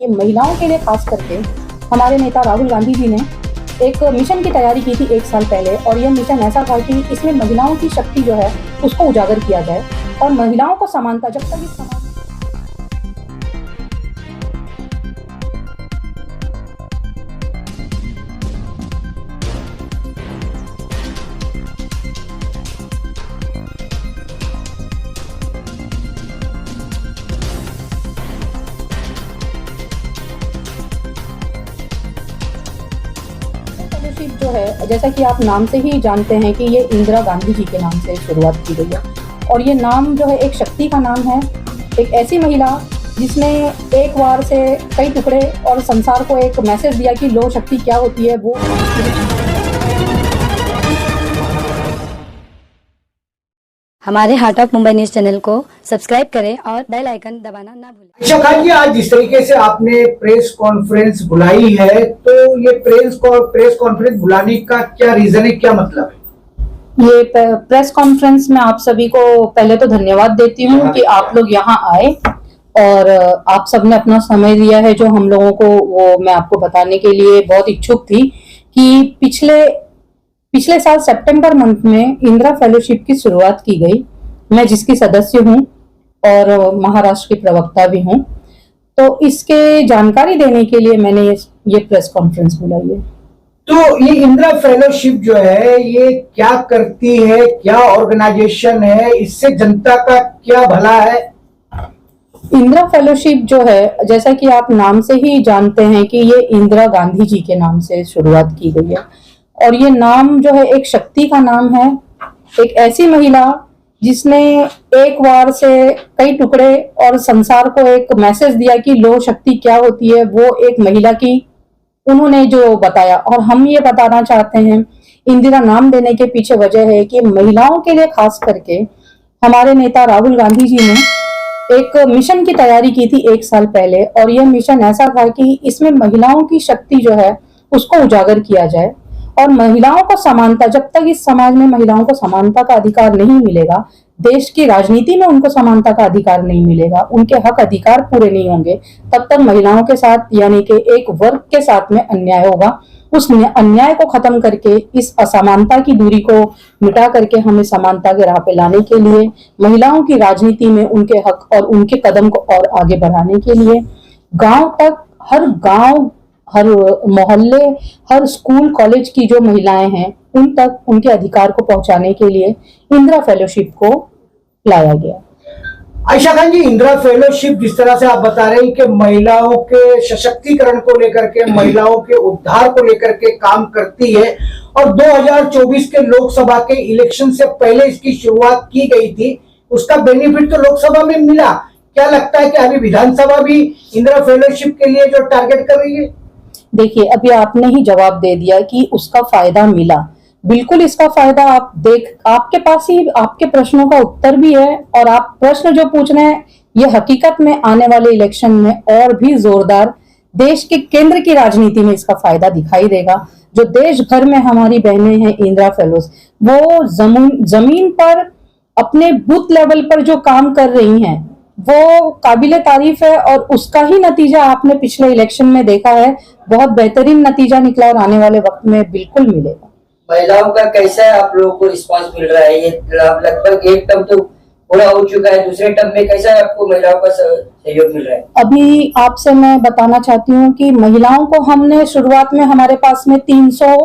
कि महिलाओं के लिए खास करके हमारे नेता राहुल गांधी जी ने एक मिशन की तैयारी की थी 1 साल पहले, और यह मिशन ऐसा था कि इसमें महिलाओं की शक्ति जो है उसको उजागर किया जाए और महिलाओं को समानता, जब तक इस समाज फेलोशिप जो है, जैसा कि आप नाम से ही जानते हैं कि ये इंदिरा गांधी जी के नाम से शुरुआत की गई है, और ये नाम जो है एक शक्ति का नाम है। एक ऐसी महिला जिसने एक बार से कई टुकड़े और संसार को एक मैसेज दिया कि लो शक्ति क्या होती है। वो हमारे heart of Mumbai news channel को सब्सक्राइब करें और बेल आइकन दबाना ना भूलें। अच्छा खान जी, आज जिस तरीके से आपने प्रेस कॉन्फ्रेंस बुलाई है, तो ये प्रेस कॉन्फ्रेंस बुलाने का क्या रीजन है, क्या मतलब है? ये प्रेस कॉन्फ्रेंस में आप सभी को पहले तो धन्यवाद देती हूँ कि आप लोग यहाँ आए और आप सबने अपना समय दिया है, जो हम लोगों को वो मैं आपको बताने के लिए बहुत इच्छुक थी कि पिछले साल सितंबर मंथ में इंदिरा फेलोशिप की शुरुआत की गई। मैं जिसकी सदस्य हूँ और महाराष्ट्र की प्रवक्ता भी हूँ, तो इसके जानकारी देने के लिए मैंने ये प्रेस कॉन्फ्रेंस बुलाई है। तो ये इंदिरा फेलोशिप जो है ये क्या करती है, क्या ऑर्गेनाइजेशन है, इससे जनता का क्या भला है? इंदिरा फेलोशिप जो है, जैसा कि आप नाम से ही जानते हैं कि ये इंदिरा गांधी जी के नाम से शुरुआत की गई है, और ये नाम जो है एक शक्ति का नाम है। एक ऐसी महिला जिसने एक बार से कई टुकड़े और संसार को एक मैसेज दिया कि लो शक्ति क्या होती है, वो एक महिला की उन्होंने जो बताया। और हम ये बताना चाहते हैं, इंदिरा नाम देने के पीछे वजह है कि महिलाओं के लिए खास करके हमारे नेता राहुल गांधी जी ने एक मिशन की तैयारी की थी 1 साल पहले, और यह मिशन ऐसा था कि इसमें महिलाओं की शक्ति जो है उसको उजागर किया जाए और महिलाओं को समानता, जब तक इस समाज में महिलाओं को समानता का अधिकार नहीं मिलेगा, देश की राजनीति में उनको समानता का अधिकार नहीं मिलेगा, उनके हक अधिकार पूरे नहीं होंगे, तब तक महिलाओं के साथ यानी कि एक वर्ग के साथ में अन्याय होगा। उस अन्याय को खत्म करके, इस असमानता की दूरी को मिटा करके हमें समानता के राह पे लाने के लिए, महिलाओं की राजनीति में उनके हक और उनके कदम को और आगे बढ़ाने के लिए गांव तक, हर मोहल्ले, हर स्कूल कॉलेज की जो महिलाएं हैं उन तक उनके अधिकार को पहुंचाने के लिए इंदिरा फेलोशिप को लाया गया। आयशा खान जी, इंदिरा फेलोशिप जिस तरह से आप बता रहे हैं कि महिलाओं के सशक्तिकरण को लेकर के, महिलाओं के उद्धार को लेकर के काम करती है, और 2024 के लोकसभा के इलेक्शन से पहले इसकी शुरुआत की गई थी, उसका बेनिफिट तो लोकसभा में मिला। क्या लगता है कि अभी विधानसभा भी इंदिरा फेलोशिप के लिए जो टारगेट कर रही है? देखिए, अभी आपने ही जवाब दे दिया कि उसका फायदा मिला। बिल्कुल इसका फायदा आपके पास ही आपके प्रश्नों का उत्तर भी है, और आप प्रश्न जो पूछ रहे हैं ये हकीकत में आने वाले इलेक्शन में और भी जोरदार देश के केंद्र की राजनीति में इसका फायदा दिखाई देगा। जो देश भर में हमारी बहनें हैं इंदिरा फेलोज, वो जमीन पर अपने बूथ लेवल पर जो काम कर रही हैं वो काबिले तारीफ है, और उसका ही नतीजा आपने पिछले इलेक्शन में देखा है। बहुत बेहतरीन नतीजा निकला और आने वाले वक्त में बिल्कुल मिलेगा। महिलाओं का कैसा है, आप लोगों को रिस्पांस मिल रहा है? ये लगभग एक टर्म तो पूरा हो चुका है, दूसरे टर्म में कैसा है आपको महिलाओं का सहयोग मिल रहा है? अभी आपसे मैं बताना चाहती हूँ कि महिलाओं को हमने शुरुआत में हमारे पास में 300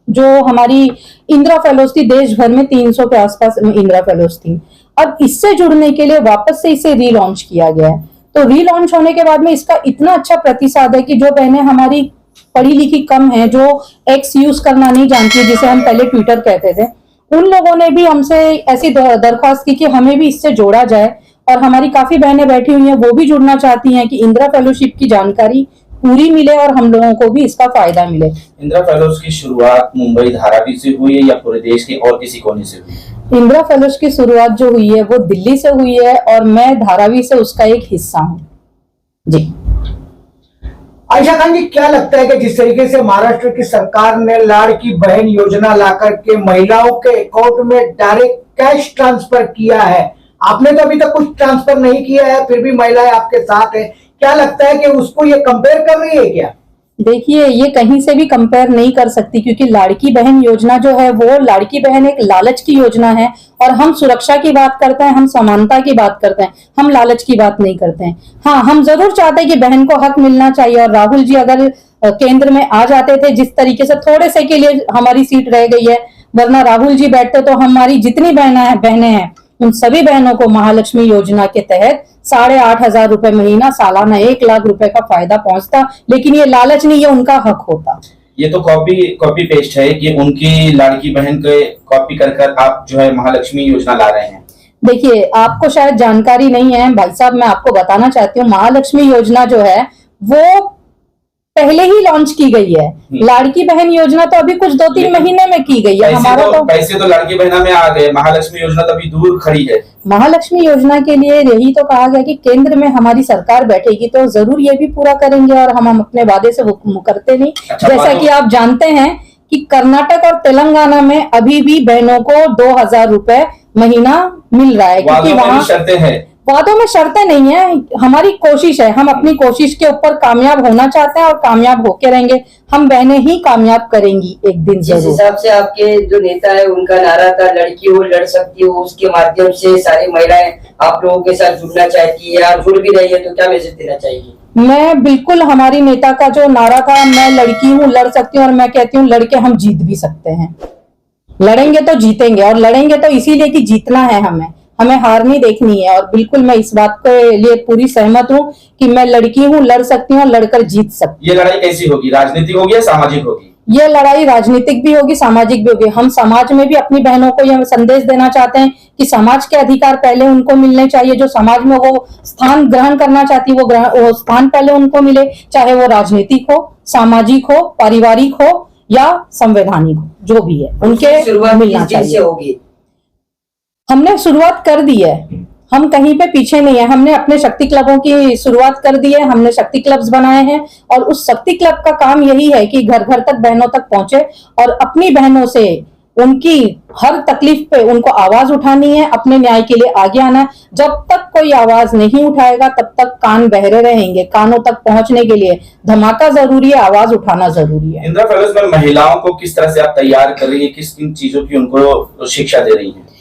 जो हमारी इंदिरा फेलोज थी, देश भर में 300 के आसपास इंदिरा फेलोज थी। अब इससे जुड़ने के लिए वापस से इसे रीलॉन्च किया गया है। तो रीलॉन्च होने के बाद में इसका इतना अच्छा प्रतिसाद है कि जो बहनें हमारी पढ़ी लिखी कम है, जो एक्स यूज करना नहीं जानती, जिसे हम पहले ट्विटर कहते थे, उन लोगों ने भी हमसे ऐसी दरख्वास्त की कि हमें भी इससे जोड़ा जाए, और हमारी काफी बहनें बैठी हुई हैं, वो भी जुड़ना चाहती हैं कि इंदिरा फेलोशिप की जानकारी पूरी मिले और हम लोगों को भी इसका फायदा मिले। इंदिरा फेलोज की शुरुआत मुंबई धारावी से हुई है या पूरे देश के और किसी कोने से हुई? इंदिरा फेलोज की शुरुआत जो हुई है वो दिल्ली से हुई है, और मैं धारावी से उसका एक हिस्सा हूँ जी। आयशा खान जी, क्या लगता है कि जिस तरीके से महाराष्ट्र की सरकार ने लाड़की बहन योजना लाकर के महिलाओं के अकाउंट में डायरेक्ट कैश ट्रांसफर किया है, आपने तो अभी तक कुछ ट्रांसफर नहीं किया है, फिर भी महिलाएं आपके साथ है, क्या लगता है कि उसको ये कंपेयर कर रही है क्या? देखिए, ये कहीं से भी कंपेयर नहीं कर सकती, क्योंकि लाड़की बहन योजना जो है वो लाड़की बहन एक लालच की योजना है, और हम सुरक्षा की बात करते हैं, हम समानता की बात करते हैं, हम लालच की बात नहीं करते हैं। हाँ, हम जरूर चाहते हैं कि बहन को हक मिलना चाहिए, और राहुल जी अगर केंद्र में आ जाते थे, जिस तरीके से थोड़े से के लिए हमारी सीट रह गई है, वरना राहुल जी बैठते तो हमारी जितनी बहनें हैं उन सभी बहनों को महालक्ष्मी योजना के तहत 8,500 रुपए महीना, सालाना 1 लाख रुपए का फायदा पहुंचता। लेकिन ये लालच नहीं, ये उनका हक होता। ये तो कॉपी पेस्ट है कि उनकी लाड़की बहन के कॉपी कर आप जो है महालक्ष्मी योजना ला रहे हैं। देखिए, आपको शायद जानकारी नहीं है भाई साहब, मैं आपको बताना चाहती हूँ, महालक्ष्मी योजना जो है वो पहले ही लॉन्च की गई है। लाड़की बहन योजना तो अभी कुछ 2-3 महीने में की गई है। हमारा तो पैसे तो लाड़की बहना में आ गए, महालक्ष्मी योजना तो अभी दूर खड़ी है। महालक्ष्मी योजना के लिए यही तो कहा गया कि केंद्र में हमारी सरकार बैठेगी तो जरूर ये भी पूरा करेंगे, और हम अपने वादे से मुकरते नहीं। जैसा कि आप जानते हैं कि कर्नाटक और तेलंगाना में अभी भी बहनों को 2,000 रुपए महीना मिल रहा है, क्योंकि वहां शर्तें हैं। वादों में शर्तें नहीं है, हमारी कोशिश है, हम अपनी कोशिश के ऊपर कामयाब होना चाहते हैं और कामयाब होके रहेंगे। हम बहनें ही कामयाब करेंगी एक दिन जिस जरूर। हिसाब से आपके जो नेता है उनका नारा था लड़की हो लड़ सकती हो, उसके माध्यम से सारी महिलाएं आप लोगों के साथ जुड़ना चाहती है या जुड़ भी रही है, तो क्या मैसेज देना चाहिए? मैं बिल्कुल, हमारी नेता का जो नारा था, मैं लड़की हूँ लड़ सकती हूँ, और मैं कहती हूँ लड़के हम जीत भी सकते हैं। लड़ेंगे तो जीतेंगे, और लड़ेंगे तो इसीलिए कि जीतना है, हमें हार नहीं देखनी है। और बिल्कुल मैं इस बात के लिए पूरी सहमत हूँ कि मैं लड़की हूँ, लड़ सकती हूँ और लड़कर जीत सकती हूँ। ये लड़ाई कैसी होगी? राजनीतिक होगी या सामाजिक होगी? ये लड़ाई राजनीतिक भी होगी, सामाजिक भी होगी। हम समाज में भी अपनी बहनों को यह संदेश देना चाहते हैं कि समाज के अधिकार पहले उनको मिलने चाहिए, जो समाज में वो स्थान ग्रहण करना चाहती है वो स्थान पहले उनको मिले, चाहे वो राजनीतिक हो, सामाजिक हो, पारिवारिक हो या संवैधानिक हो, जो भी है उनके मिलना चाहिए। हमने शुरुआत कर दी है, हम कहीं पे पीछे नहीं है। हमने अपने शक्ति क्लबों की शुरुआत कर दी है, हमने शक्ति क्लब्स बनाए हैं, और उस शक्ति क्लब का काम यही है कि घर घर तक बहनों तक पहुंचे और अपनी बहनों से उनकी हर तकलीफ पे उनको आवाज उठानी है, अपने न्याय के लिए आगे आना है। जब तक कोई आवाज नहीं उठाएगा तब तक कान बहरे रहेंगे। कानों तक पहुंचने के लिए धमाका जरूरी है, आवाज उठाना जरूरी है। इंदिरा फेलोज में महिलाओं को किस तरह से आप तैयार कर रही है, किस किन चीजों की उनको शिक्षा दे रही है?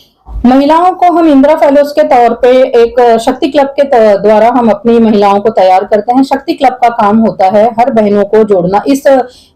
महिलाओं को हम इंदिरा फेलोज के तौर पे एक शक्ति क्लब के द्वारा हम अपनी महिलाओं को तैयार करते हैं। शक्ति क्लब का काम होता है हर बहनों को जोड़ना। इस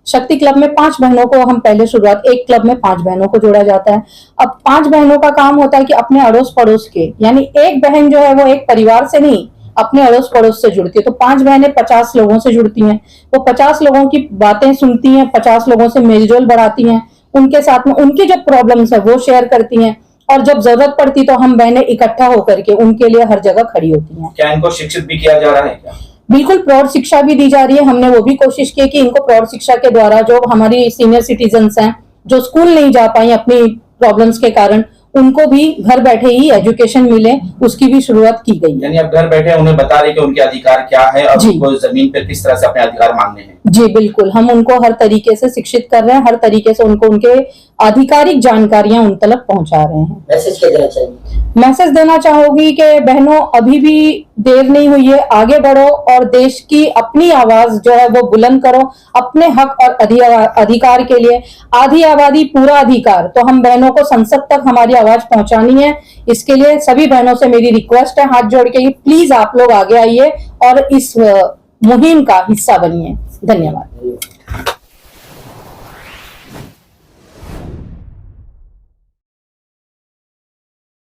शक्ति क्लब में 5 बहनों को हम पहले शुरुआत, एक क्लब में 5 बहनों को जोड़ा जाता है। अब 5 बहनों का काम होता है कि अपने अड़ोस पड़ोस के, यानी एक बहन जो है वो एक परिवार से नहीं अपने अड़ोस पड़ोस से जुड़ती है, तो 5 बहनें 50 लोगों से जुड़ती हैं। वो 50 लोगों की बातें सुनती हैं, 50 लोगों से मेलजोल बढ़ाती हैं, उनके साथ में उनकी जो प्रॉब्लम्स है वो शेयर करती हैं, और जब जरूरत पड़ती तो हम बहनें इकट्ठा होकर के उनके लिए हर जगह खड़ी होती हैं। क्या इनको शिक्षित भी किया जा रहा है क्या? बिल्कुल, प्रौढ़ शिक्षा भी दी जा रही है। हमने वो भी कोशिश की कि इनको प्रौढ़ शिक्षा के द्वारा, जो हमारी सीनियर सिटीजन्स हैं जो स्कूल नहीं जा पाई अपनी प्रॉब्लम्स के कारण, उनको भी घर बैठे ही एजुकेशन मिले, उसकी भी शुरुआत की गई है। यानी आप घर बैठे उन्हें बता रहे कि उनके अधिकार क्या है और उनको जमीन पर किस तरह से अपने अधिकार मांगने हैं। जी बिल्कुल, हम उनको हर तरीके से शिक्षित कर रहे हैं, हर तरीके से उनको उनके आधिकारिक जानकारियां उन तक पहुंचा रहे हैं। मैसेज क्या देना चाहिए? मैसेज देना चाहूंगी कि बहनों, अभी भी देर नहीं हुई है, आगे बढ़ो और देश की अपनी आवाज जो है वो बुलंद करो, अपने हक और अधिकार के लिए। आधी आबादी पूरा अधिकार, तो हम बहनों को संसद तक हमारी आवाज पहुंचानी है। इसके लिए सभी बहनों से मेरी रिक्वेस्ट है हाथ जोड़ के, प्लीज आप लोग आगे आइए और इस मुहिम का हिस्सा बनिए। धन्यवाद।